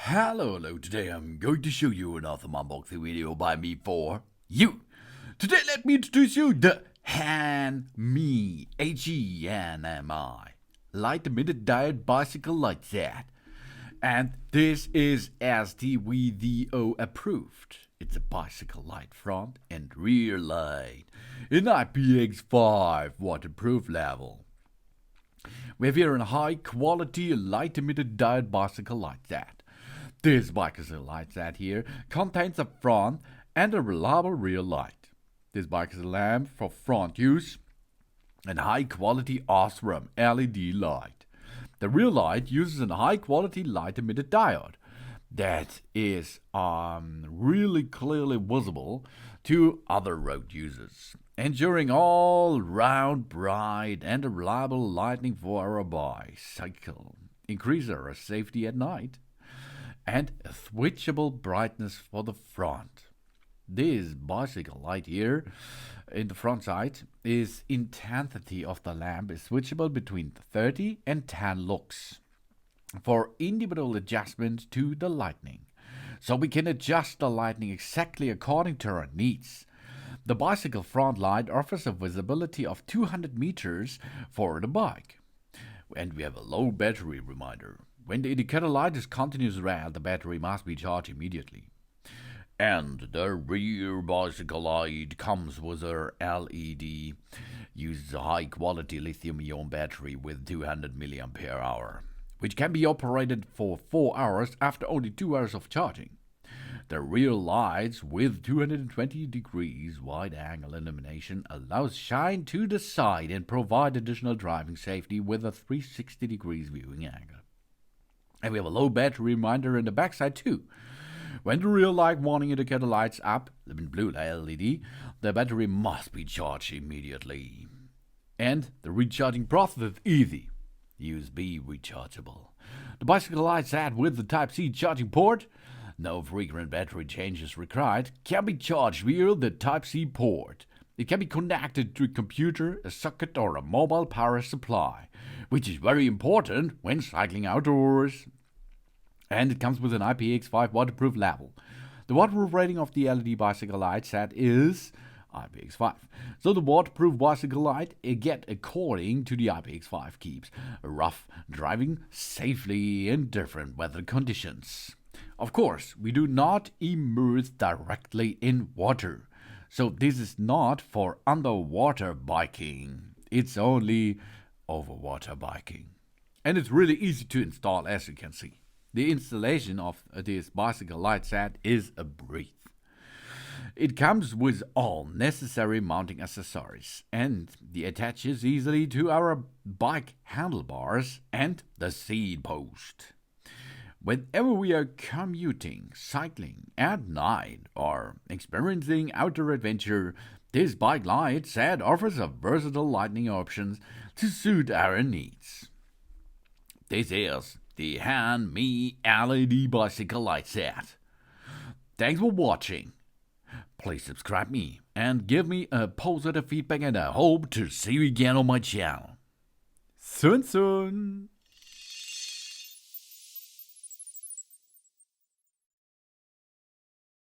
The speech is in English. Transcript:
Hello, today I'm going to show you another unboxing video by me for you. Today let me introduce you the HENMI, HENMI, light emitted diode bicycle like that. And this is STVZO approved. It's a bicycle light front and rear light in IPX5 waterproof level. We have here a high quality light emitted diode bicycle like that. This bicycle light set here contains a front and a reliable rear light. This bicycle lamp for front use and high quality Osram LED light. The rear light uses a high quality light emitted diode that is really clearly visible to other road users, ensuring all round bright and reliable lighting for our bicycle, increase our safety at night, and a switchable brightness for the front. This bicycle light here in the front side is intensity of the lamp is switchable between 30 and 10 lux for individual adjustment to the lighting. So we can adjust the lighting exactly according to our needs. The bicycle front light offers a visibility of 200 meters for the bike. And we have a low battery reminder. When the indicator light is continuous red, the battery must be charged immediately. And the rear bicycle light comes with a LED, uses a high quality lithium-ion battery with 200 mAh, which can be operated for 4 hours after only 2 hours of charging. The rear lights with 220 degrees wide angle illumination allows shine to the side and provide additional driving safety with a 360 degrees viewing angle. And we have a low battery reminder in the backside too. When the rear light warning indicator lights up, the blue LED, the battery must be charged immediately. And the recharging process is easy. USB rechargeable. The bicycle light set with the Type-C charging port, no frequent battery changes required, can be charged via the Type-C port. It can be connected to a computer, a socket or a mobile power supply, which is very important when cycling outdoors. And it comes with an IPX5 waterproof level. The waterproof rating of the LED bicycle light set is IPX5. So the waterproof bicycle light, again according to the IPX5, keeps rough driving safely in different weather conditions. Of course, we do not immerse directly in water. So this is not for underwater biking. It's only overwater biking. And it's really easy to install, as you can see. The installation of this bicycle light set is a breeze. It comes with all necessary mounting accessories and it attaches easily to our bike handlebars and the seat post. Whenever we are commuting, cycling at night, or experiencing outdoor adventure, this bike light set offers a versatile lighting options to suit our needs. This is the HENMI LED bicycle light set. Thanks for watching. Please subscribe me and give me a positive feedback, and I hope to see you again on my channel. Soon.